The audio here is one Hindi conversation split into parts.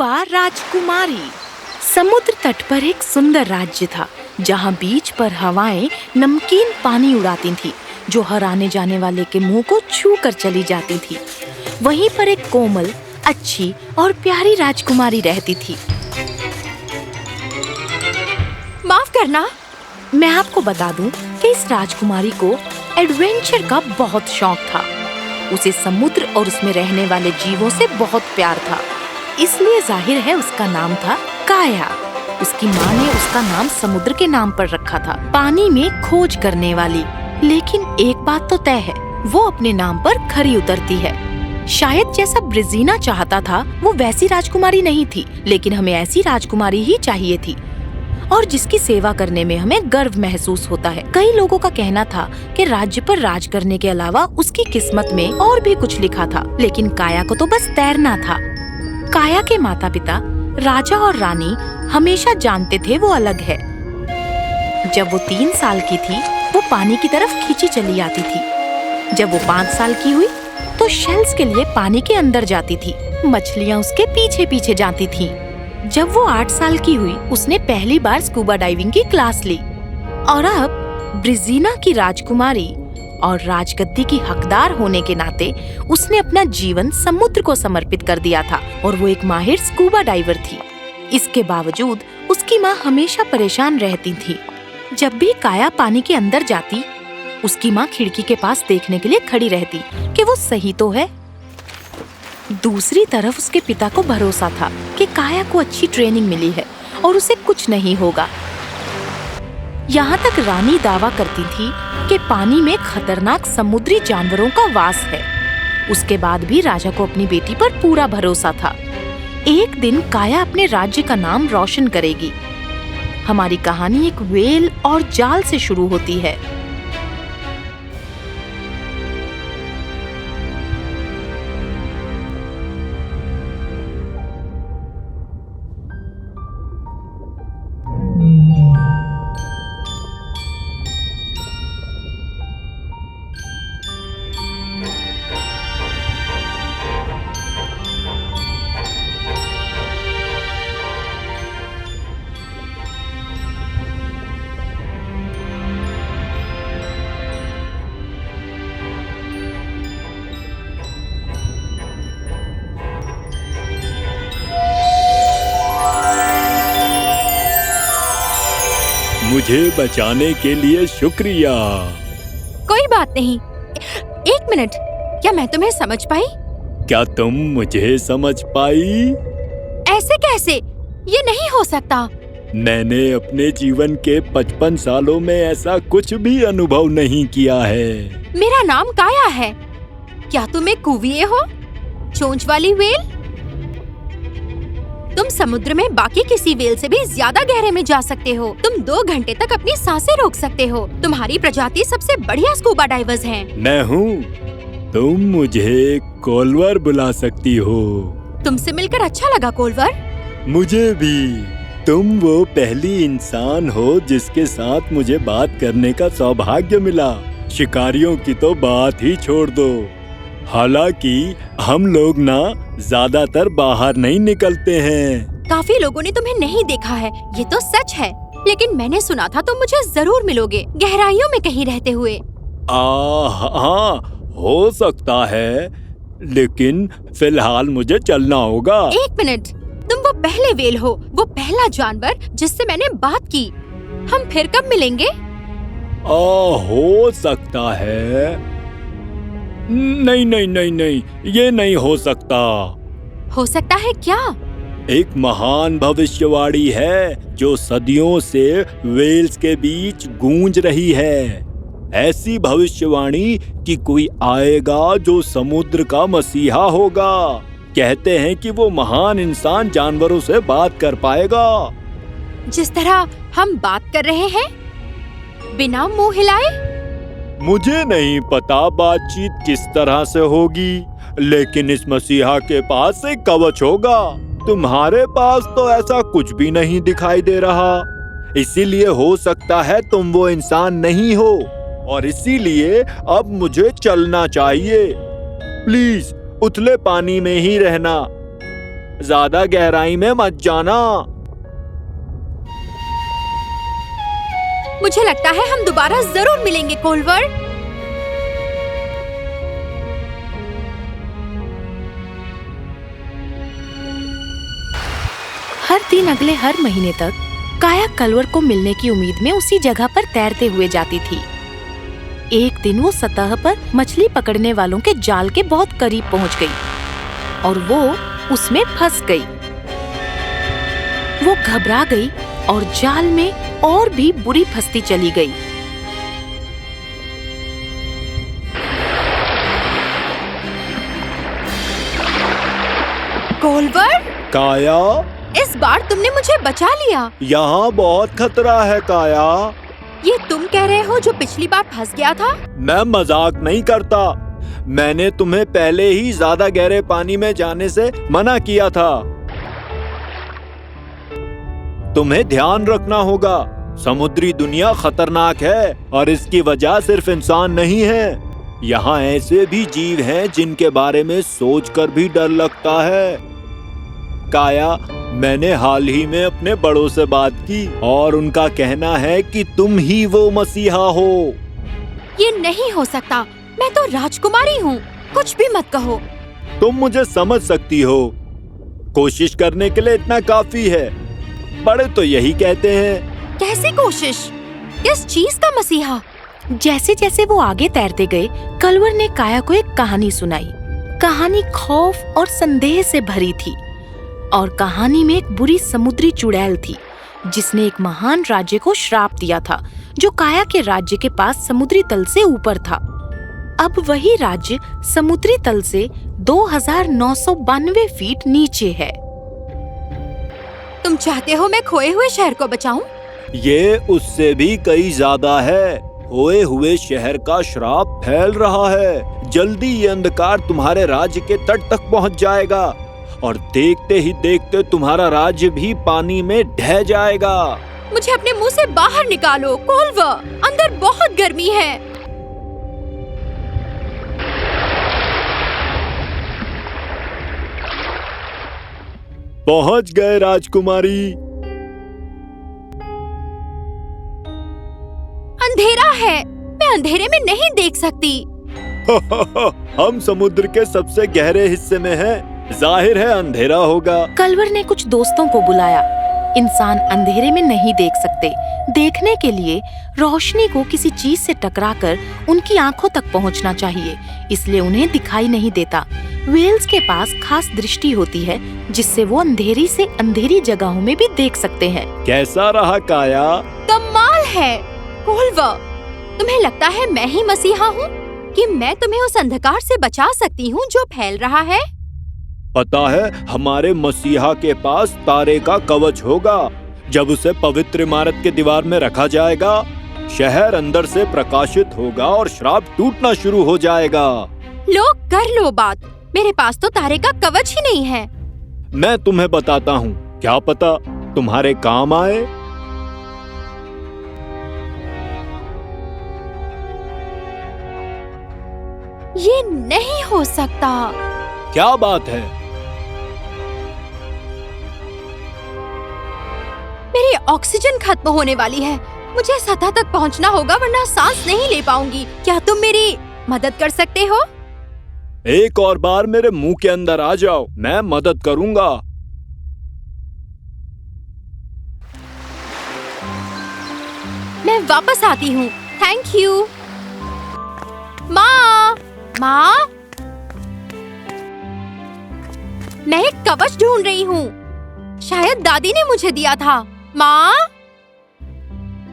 स्कूबा राजकुमारी। समुद्र तट पर एक सुंदर राज्य था, जहाँ बीच पर हवाएं नमकीन पानी उड़ाती थी, जो हर आने जाने वाले के मुंह को छू कर चली जाती थी। वहीं पर एक कोमल, अच्छी और प्यारी राजकुमारी रहती थी। माफ करना, मैं आपको बता दूं कि इस राजकुमारी को एडवेंचर का बहुत शौक था। उसे समुद्र और उसमें रहने वाले जीवों से बहुत प्यार था, इसलिए जाहिर है उसका नाम था काया। उसकी माँ ने उसका नाम समुद्र के नाम पर रखा था, पानी में खोज करने वाली। लेकिन एक बात तो तय है, वो अपने नाम पर खरी उतरती है। शायद जैसा ब्रिजीना चाहता था वो वैसी राजकुमारी नहीं थी, लेकिन हमें ऐसी राजकुमारी ही चाहिए थी और जिसकी सेवा करने में हमें गर्व महसूस होता है। कई लोगों का कहना था कि राज्य पर राज करने के अलावा उसकी किस्मत में और भी कुछ लिखा था, लेकिन काया को तो बस तैरना था। काया के माता पिता राजा और रानी हमेशा जानते थे वो अलग है। जब वो 3 साल की थी वो पानी की तरफ खींची चली आती थी। जब वो 5 साल की हुई तो शेल्स के लिए पानी के अंदर जाती थी। मछलियाँ उसके पीछे पीछे जाती थीं। जब वो 8 साल की हुई उसने पहली बार स्कूबा डाइविंग की क्लास ली और अब ब्रिजीना की राजकुमारी और राजगद्दी की हकदार होने के नाते उसने अपना जीवन समुद्र को समर्पित कर दिया था और वो एक माहिर स्कूबा डाइवर थी। इसके बावजूद उसकी माँ हमेशा परेशान रहती थी। जब भी काया पानी के अंदर जाती, उसकी माँ खिड़की के पास देखने के लिए खड़ी रहती कि वो सही तो है। दूसरी तरफ उसके पिता को भरोसा था कि काया को अच्छी ट्रेनिंग मिली है और उसे कुछ नहीं होगा। यहाँ तक रानी दावा करती थी कि पानी में खतरनाक समुद्री जानवरों का वास है। उसके बाद भी राजा को अपनी बेटी पर पूरा भरोसा था। एक दिन काया अपने राज्य का नाम रोशन करेगी। हमारी कहानी एक व्हेल और जाल से शुरू होती है। मुझे बचाने के लिए शुक्रिया। कोई बात नहीं। 1 मिनट, क्या मैं तुम्हें समझ पाई? क्या तुम मुझे समझ पाई? ऐसे कैसे? ये नहीं हो सकता। मैंने अपने जीवन के 55 सालों में ऐसा कुछ भी अनुभव नहीं किया है। मेरा नाम काया है। क्या तुम एक कुविए हो? चोंच वाली व्हेल? तुम समुद्र में बाकी किसी व्हेल से भी ज्यादा गहरे में जा सकते हो। तुम 2 घंटे तक अपनी सांसें रोक सकते हो। तुम्हारी प्रजाति सबसे बढ़िया स्कूबा डाइवर्स हैं। मैं हूँ। तुम मुझे कोलवर बुला सकती हो। तुमसे मिलकर अच्छा लगा कोलवर। मुझे भी। तुम वो पहली इंसान हो जिसके साथ मुझे बात करने का सौभाग्य मिला। शिकारियों की तो बात ही छोड़ दो। हालांकि हम लोग ना ज्यादातर बाहर नहीं निकलते हैं। काफी लोगों ने तुम्हें नहीं देखा है, ये तो सच है। लेकिन मैंने सुना था तुम मुझे जरूर मिलोगे, गहराइयों में कहीं रहते हुए। हाँ, हो सकता है, लेकिन फिलहाल मुझे चलना होगा। 1 मिनट, तुम वो पहले व्हेल हो, वो पहला जानवर जिससे मैंने बात की। हम फिर कब मिलेंगे? हो सकता है। नहीं, ये नहीं हो सकता। हो सकता है क्या? एक महान भविष्यवाणी है जो सदियों से वेल्स के बीच गूंज रही है। ऐसी भविष्यवाणी कि कोई आएगा जो समुद्र का मसीहा होगा। कहते हैं कि वो महान इंसान जानवरों से बात कर पाएगा। जिस तरह हम बात कर रहे हैं, बिना मुंह हिलाए? मुझे नहीं पता बातचीत किस तरह से होगी, लेकिन इस मसीहा के पास एक कवच होगा। तुम्हारे पास तो ऐसा कुछ भी नहीं दिखाई दे रहा, इसीलिए हो सकता है तुम वो इंसान नहीं हो और इसीलिए अब मुझे चलना चाहिए। प्लीज उथले पानी में ही रहना। ज्यादा गहराई में मत जाना। मुझे लगता है हम दोबारा जरूर मिलेंगे कोलवर। हर दिन अगले हर महीने तक काया कलवर को मिलने की उम्मीद में उसी जगह पर तैरते हुए जाती थी। एक दिन वो सतह पर मछली पकड़ने वालों के जाल के बहुत करीब पहुंच गई और वो उसमें फंस गई। वो घबरा गई और जाल में और भी बुरी फंसती चली गई। कोलवर, काया, इस बार तुमने मुझे बचा लिया। यहाँ बहुत खतरा है काया। ये तुम कह रहे हो जो पिछली बार फंस गया था? मैं मजाक नहीं करता। मैंने तुम्हें पहले ही ज्यादा गहरे पानी में जाने से मना किया था। तुम्हें ध्यान रखना होगा, समुद्री दुनिया खतरनाक है और इसकी वजह सिर्फ इंसान नहीं है। यहाँ ऐसे भी जीव हैं जिनके बारे में सोचकर भी डर लगता है। काया, मैंने हाल ही में अपने बड़ों से बात की और उनका कहना है कि तुम ही वो मसीहा हो। ये नहीं हो सकता। मैं तो राजकुमारी हूँ। कुछ भी मत कहो। तुम मुझे समझ सकती हो। कोशिश करने के लिए इतना काफी है। बड़े तो यही कहते हैं। कैसी कोशिश? किस चीज का मसीहा? जैसे जैसे वो आगे तैरते गए, कलवर ने काया को एक कहानी सुनाई। कहानी खौफ और संदेह से भरी थी और कहानी में एक बुरी समुद्री चुड़ैल थी जिसने एक महान राज्य को श्राप दिया था जो काया के राज्य के पास समुद्री तल से ऊपर था। अब वही राज्य समुद्री तल से 2992 फीट नीचे है। तुम चाहते हो मैं खोए हुए शहर को बचाऊं? ये उससे भी कई ज्यादा है। खोए हुए शहर का श्राप फैल रहा है। जल्दी ये अंधकार तुम्हारे राज्य के तट तक पहुंच जाएगा और देखते ही देखते तुम्हारा राज्य भी पानी में ढह जाएगा। मुझे अपने मुंह से बाहर निकालो कोलवर। अंदर बहुत गर्मी है। पहुंच गए राजकुमारी। अंधेरा है। मैं अंधेरे में नहीं देख सकती। हम समुद्र के सबसे गहरे हिस्से में हैं। जाहिर है अंधेरा होगा। कलवर ने कुछ दोस्तों को बुलाया। इंसान अंधेरे में नहीं देख सकते। देखने के लिए रोशनी को किसी चीज से टकराकर उनकी आंखों तक पहुंचना चाहिए, इसलिए उन्हें दिखाई नहीं देता। व्हेल्स के पास खास दृष्टि होती है जिससे वो अंधेरी से अंधेरी जगहों में भी देख सकते हैं। कैसा रहा काया? कमाल है कोलवर। तुम्हें लगता है मैं ही मसीहा हूँ कि मैं तुम्हें उस अंधकार से बचा सकती हूँ जो फैल रहा है? पता है, हमारे मसीहा के पास तारे का कवच होगा। जब उसे पवित्र इमारत के दीवार में रखा जाएगा, शहर अंदर से प्रकाशित होगा और श्राप टूटना शुरू हो जाएगा। लो कर लो बात। मेरे पास तो तारे का कवच ही नहीं है। मैं तुम्हें बताता हूँ, क्या पता तुम्हारे काम आए। ये नहीं हो सकता। क्या बात है? मेरी ऑक्सीजन खत्म होने वाली है। मुझे सतह तक पहुंचना होगा वरना सांस नहीं ले पाऊंगी। क्या तुम मेरी मदद कर सकते हो? एक और बार मेरे मुंह के अंदर आ जाओ, मैं मदद करूंगा। मैं वापस आती हूँ। Thank you. माँ, माँ, मैं एक कवच ढूंढ रही हूँ। शायद दादी ने मुझे दिया था। माँ,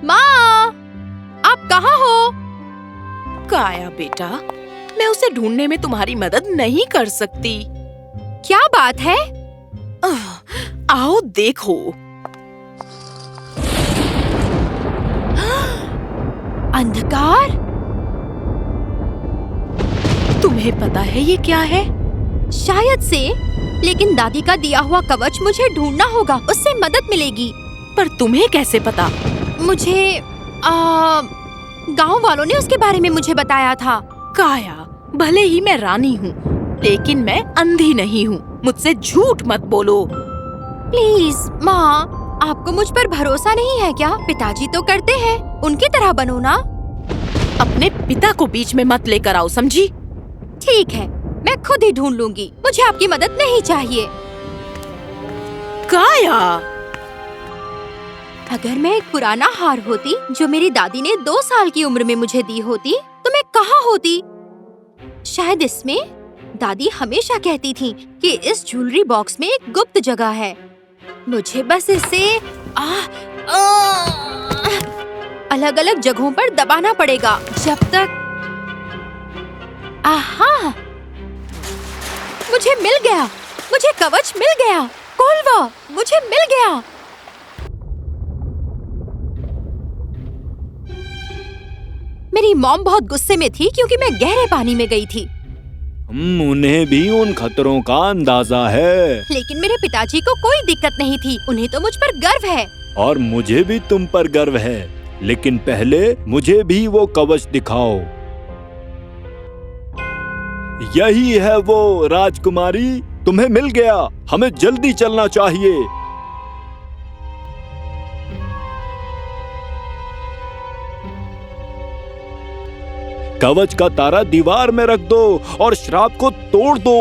माँ, आप कहाँ हो? काया बेटा, मैं उसे ढूंढने में तुम्हारी मदद नहीं कर सकती। क्या बात है? आओ देखो। अंधकार? तुम्हें पता है ये क्या है? शायद से, लेकिन दादी का दिया हुआ कवच मुझे ढूंढना होगा, उससे मदद मिलेगी। पर तुम्हें कैसे पता? मुझे गांव वालों ने उसके बारे में मुझे बताया था। काया, भले ही मैं रानी हूँ, लेकिन मैं अंधी नहीं हूँ। मुझसे झूठ मत बोलो। प्लीज माँ, आपको मुझ पर भरोसा नहीं है क्या? पिताजी तो करते हैं, उनकी तरह बनो ना। अपने पिता को बीच में मत लेकर आओ, समझी? ठीक है, मैं खुद ही ढूंढ लूंगी, मुझे आपकी मदद नहीं चाहिए। काया, अगर मैं एक पुराना हार होती जो मेरी दादी ने 2 साल की उम्र में मुझे दी होती, तो मैं कहाँ होती? शायद इसमें। दादी हमेशा कहती थी कि इस ज्वेलरी बॉक्स में एक गुप्त जगह है। मुझे बस इसे अलग अलग जगहों पर दबाना पड़ेगा जब तक। आहा, मुझे मिल गया, मुझे कवच मिल गया। कोलवा, मुझे मिल गया। मेरी मॉम बहुत गुस्से में थी क्योंकि मैं गहरे पानी में गई थी। उन्हें भी उन खतरों का अंदाजा है। लेकिन मेरे पिताजी को कोई दिक्कत नहीं थी, उन्हें तो मुझ पर गर्व है। और मुझे भी तुम पर गर्व है, लेकिन पहले मुझे भी वो कवच दिखाओ। यही है वो, राजकुमारी, तुम्हें मिल गया। हमें जल्दी चलना चाहिए। कवच का तारा दीवार में रख दो और श्राप को तोड़ दो।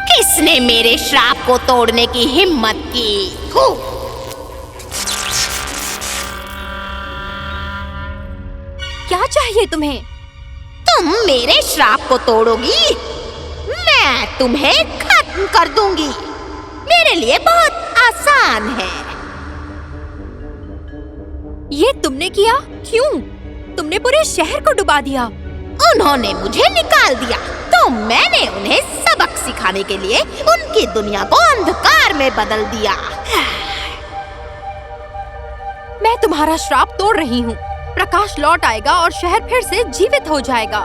किसने मेरे श्राप को तोड़ने की हिम्मत की? क्या चाहिए तुम्हें? तुम मेरे श्राप को तोड़ोगी, मैं तुम्हें खत्म कर दूंगी। मेरे लिए बहुत आसान है। ये तुमने किया? क्यों? तुमने पूरे शहर को डुबा दिया। उन्होंने मुझे निकाल दिया, तो मैंने उन्हें सबक सिखाने के लिए उनकी दुनिया को अंधकार में बदल दिया। मैं तुम्हारा श्राप तोड़ रही हूँ। प्रकाश लौट आएगा और शहर फिर से जीवित हो जाएगा।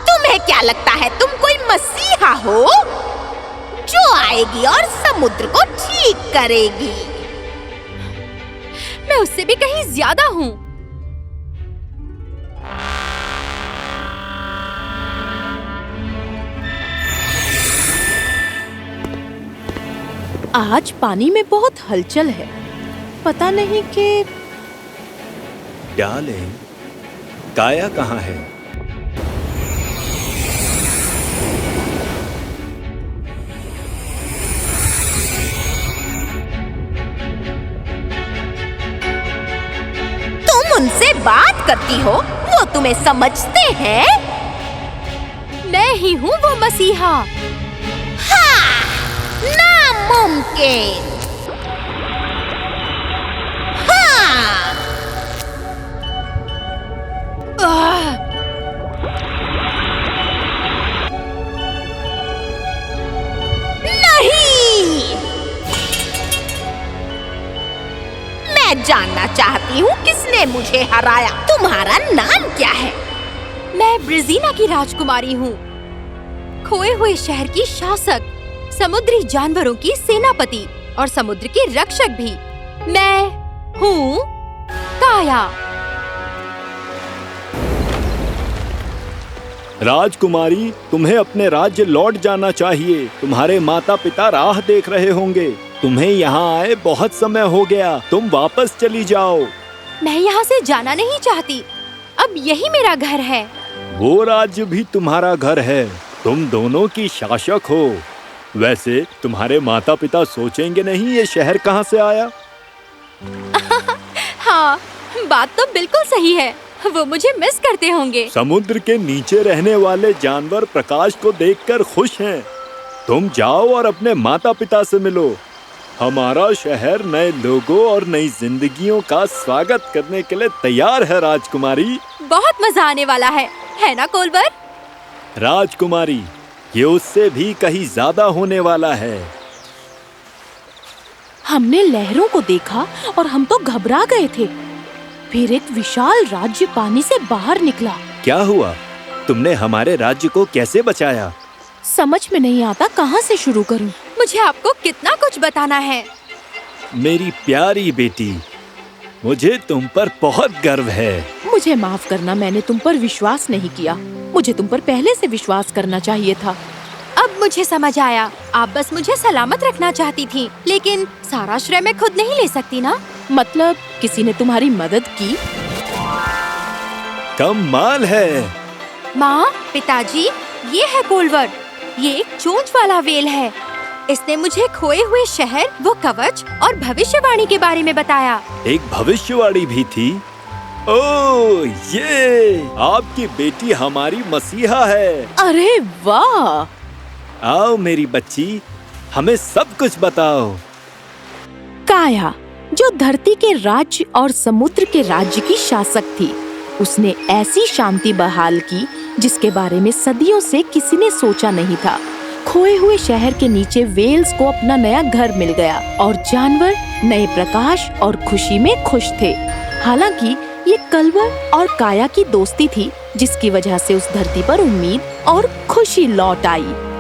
तुम्हें क्या लगता है तुम कोई मसीहा हो जो आएगी और समुद्र को ठीक करेगी? मैं उससे भी कहीं ज्यादा हूँ। आज पानी में बहुत हलचल है, पता नहीं कि। डार्लिंग, काया कहाँ है? तुम उनसे बात करती हो, वो तुम्हें समझते हैं? मैं ही हूँ वो मसीहा। हाँ, नामुमकिन। नहीं, मैं जानना चाहती हूँ किसने मुझे हराया। तुम्हारा नाम क्या है? मैं ब्रिजीना की राजकुमारी हूँ, खोए हुए शहर की शासक, समुद्री जानवरों की सेनापति और समुद्र की रक्षक भी। मैं हूँ काया। राजकुमारी, तुम्हें अपने राज्य लौट जाना चाहिए। तुम्हारे माता पिता राह देख रहे होंगे। तुम्हें यहाँ आए बहुत समय हो गया, तुम वापस चली जाओ। मैं यहाँ से जाना नहीं चाहती, अब यही मेरा घर है। वो राज्य भी तुम्हारा घर है, तुम दोनों की शासक हो। वैसे तुम्हारे माता पिता सोचेंगे नहीं ये शहर कहाँ से आया? हाँ, बात तो बिल्कुल सही है, वो मुझे मिस करते होंगे। समुद्र के नीचे रहने वाले जानवर प्रकाश को देखकर खुश हैं। तुम जाओ और अपने माता पिता से मिलो। हमारा शहर नए लोगों और नई जिंदगियों का स्वागत करने के लिए तैयार है राजकुमारी। बहुत मजा आने वाला है ना कोलबर? राजकुमारी, ये उससे भी कहीं ज्यादा होने वाला है। हमने लहरों को देखा और हम तो घबरा गए थे। फिर एक विशाल राज्य पानी से बाहर निकला। क्या हुआ? तुमने हमारे राज्य को कैसे बचाया? समझ में नहीं आता कहाँ से शुरू करूं। मुझे आपको कितना कुछ बताना है। मेरी प्यारी बेटी, मुझे तुम पर बहुत गर्व है। मुझे माफ करना, मैंने तुम पर विश्वास नहीं किया। मुझे तुम पर पहले से विश्वास करना चाहिए था। अब मुझे समझ आया, आप बस मुझे सलामत रखना चाहती थी, लेकिन सारा श्रेय मैं खुद नहीं ले सकती ना। मतलब किसी ने तुम्हारी मदद की? कमाल है। माँ, पिताजी, ये है कोलवर। ये एक चोंच वाला व्हेल है। इसने मुझे खोए हुए शहर, वो कवच और भविष्यवाणी के बारे में बताया। एक भविष्यवाणी भी थी? ओह, ये आपकी बेटी हमारी मसीहा है। अरे वाह! आओ मेरी बच्ची, हमें सब कुछ बताओ। काया, जो धरती के राज्य और समुद्र के राज्य की शासक थी, उसने ऐसी शांति बहाल की जिसके बारे में सदियों से किसी ने सोचा नहीं था। खोए हुए शहर के नीचे वेल्स को अपना नया घर मिल गया और जानवर नए प्रकाश और खुशी में खुश थे। हालांकि ये कलवर और काया की दोस्ती थी जिसकी वजह से उस धरती पर उम्मीद और खुशी लौट आई।